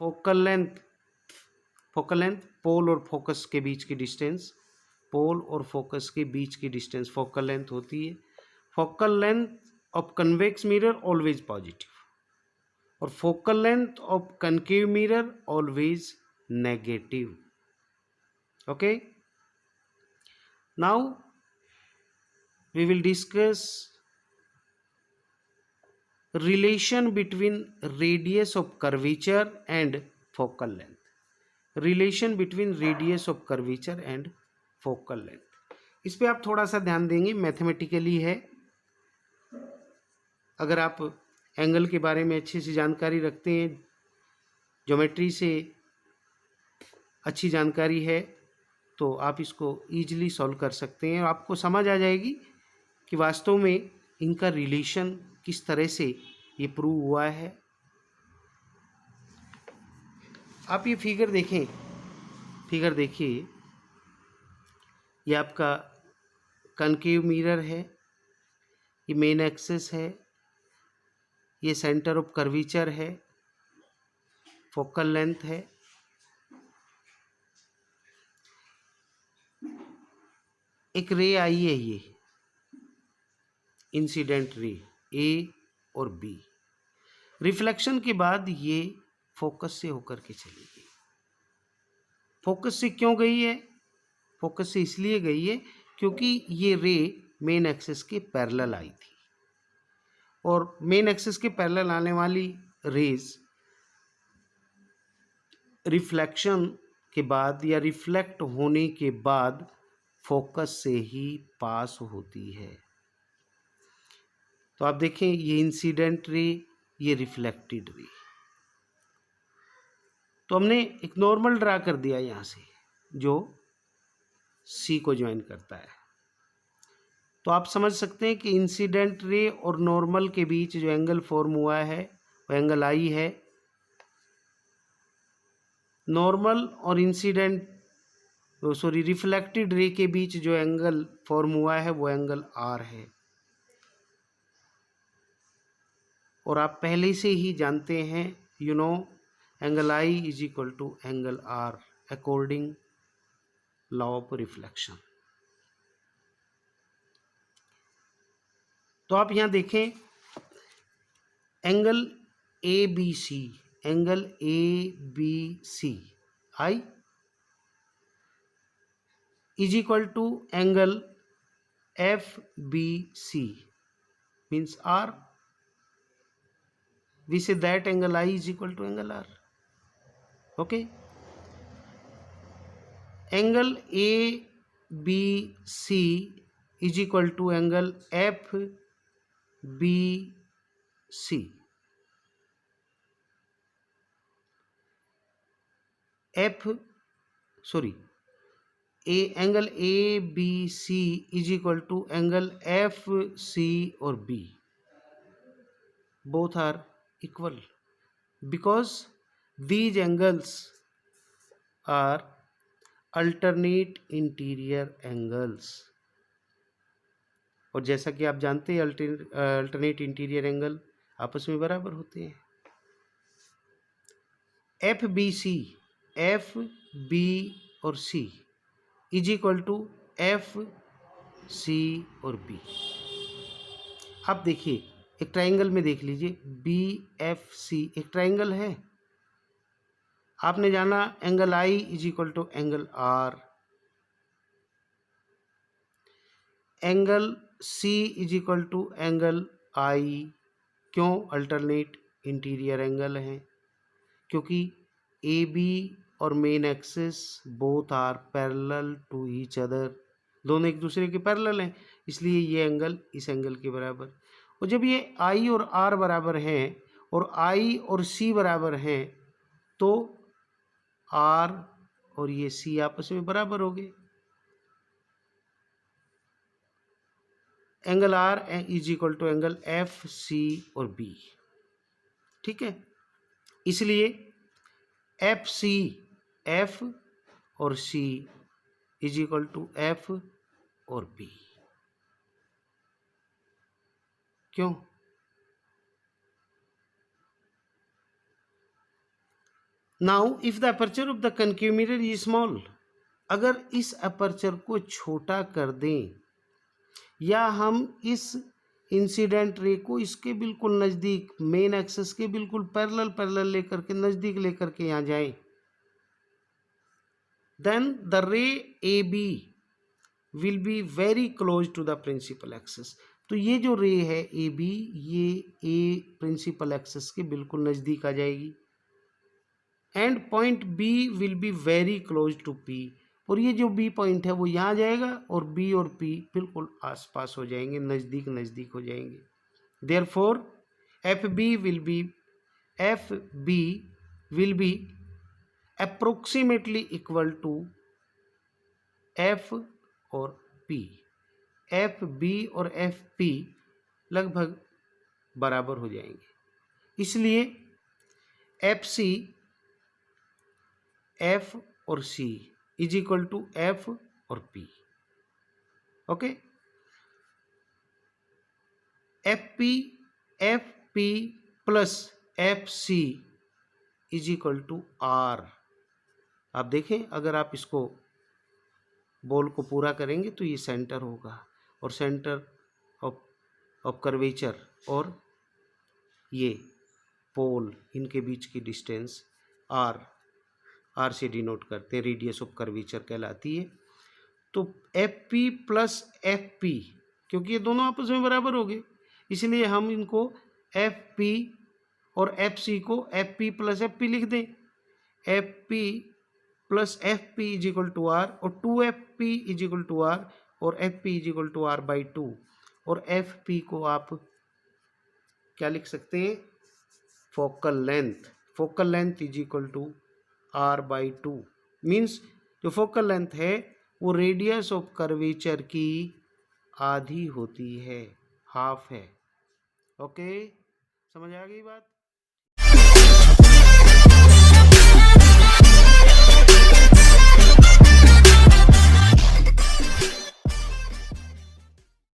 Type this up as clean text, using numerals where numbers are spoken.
Focal length पोल और focus के बीच की डिस्टेंस, पोल और फोकस के बीच की डिस्टेंस फोकल लेंथ होती है। Focal length of convex mirror always positive, और focal length of concave mirror always negative. Okay, now we will discuss relation between radius of curvature and focal length। relation between radius of curvature and focal length, इस पे आप थोड़ा सा ध्यान देंगे, mathematically है। अगर आप एंगल के बारे में अच्छी सी जानकारी रखते हैं, ज्योमेट्री से अच्छी जानकारी है, तो आप इसको ईजिली सॉल्व कर सकते हैं और आपको समझ आ जाएगी कि वास्तव में इनका रिलेशन किस तरह से ये प्रूव हुआ है। आप ये फिगर देखें, फिगर देखिए, ये आपका कनकेव मिरर है, ये मेन एक्सिस है, ये सेंटर ऑफ कर्वीचर है, फोकल लेंथ है। एक रे आई है, ये इंसिडेंट रे ए और बी, रिफ्लेक्शन के बाद ये फोकस से होकर के चली गई। फोकस से क्यों गई है? फोकस से इसलिए गई है क्योंकि ये रे मेन एक्सिस के पैरेलल आई थी, और मेन एक्सिस के पैरेलल आने वाली रेज रिफ्लेक्शन के बाद या रिफ्लेक्ट होने के बाद फोकस से ही पास होती है। तो आप देखें, ये इंसिडेंट रे, ये रिफ्लेक्टेड रे। तो हमने एक नॉर्मल ड्रा कर दिया यहाँ से, जो सी को ज्वाइन करता है। तो आप समझ सकते हैं कि इंसिडेंट रे और नॉर्मल के बीच जो एंगल फॉर्म हुआ है वो एंगल आई है। नॉर्मल और रिफ्लेक्टेड रे के बीच जो एंगल फॉर्म हुआ है वो एंगल आर है। और आप पहले से ही जानते हैं, angle I is equal to angle R according law of reflection. तो आप यहाँ देखें, angle A B C, angle A B C I is equal to angle F B C means R. we say that angle I is equal to angle R. Okay, angle ABC is equal to angle FBC. angle ABC is equal to angle FC or B. Both are equal because these angles are alternate interior angles। और जैसा कि आप जानते हैं, alternate interior angle आपस में बराबर होते हैं। F B C, F B और C is equal to F C और बी। आप देखिए, एक ट्राइंगल में देख लीजिए, बी एफ सी एक ट्राइंगल है। आपने जाना angle I is equal to angle R, angle C is equal to angle I. क्यों? अल्टरनेट इंटीरियर एंगल हैं, क्योंकि ए बी और main axis both are parallel to each other, दोनों एक दूसरे के पैरेलल हैं, इसलिए ये एंगल इस एंगल के बराबर। और जब ये आई और आर बराबर हैं और आई और सी बराबर हैं, तो आर और ये सी आपस में बराबर हो गए। Angle R is equal to angle F C और बी। ठीक है, इसलिए एफ सी, एफ और C is equal to F और बी। क्यों? Now if the aperture of the concave mirror is small, अगर इस अपर्चर को छोटा कर दें या हम इस इंसिडेंट रे को इसके बिल्कुल नज़दीक मेन एक्सिस के बिल्कुल पैरेलल लेकर के नज़दीक लेकर के यहाँ जाएं, then the ray A B will be very close to the principal axis. तो ये जो रे है ए बी, ये ए प्रिंसिपल एक्सिस के बिल्कुल नज़दीक आ जाएगी। And point B will be very close to P, और ये जो बी पॉइंट है वो यहाँ जाएगा और बी और पी बिल्कुल आसपास हो जाएंगे, नज़दीक नज़दीक हो जाएंगे। Therefore F B will be approximately equal to F और पी। एफ बी और एफ पी लगभग बराबर हो जाएंगे, इसलिए एफ सी एफ और C is equal to F और P. Okay, F P plus F C is equal to R. आप देखें, अगर आप इसको बॉल को पूरा करेंगे तो ये सेंटर होगा, और सेंटर ऑफ कर्वेचर और ये पोल, इनके बीच की डिस्टेंस आर से डिनोट करते हैं, रेडियस ऑफ कर्वेचर कहलाती है। तो F P plus F P, क्योंकि ये दोनों आपस में बराबर हो गए, इसलिए हम इनको एफ पी और एफ सी को F P plus F P लिख दें। F P plus F P is equal to R, और 2fp is equal to R, और F P is equal to R by 2। और एफ पी को आप क्या लिख सकते हैं, focal length is equal to R by 2। Means जो फोकल लेंथ है वो रेडियस ऑफ कर्वेचर की आधी होती है, हाफ है। ओके, समझ आ गई बात।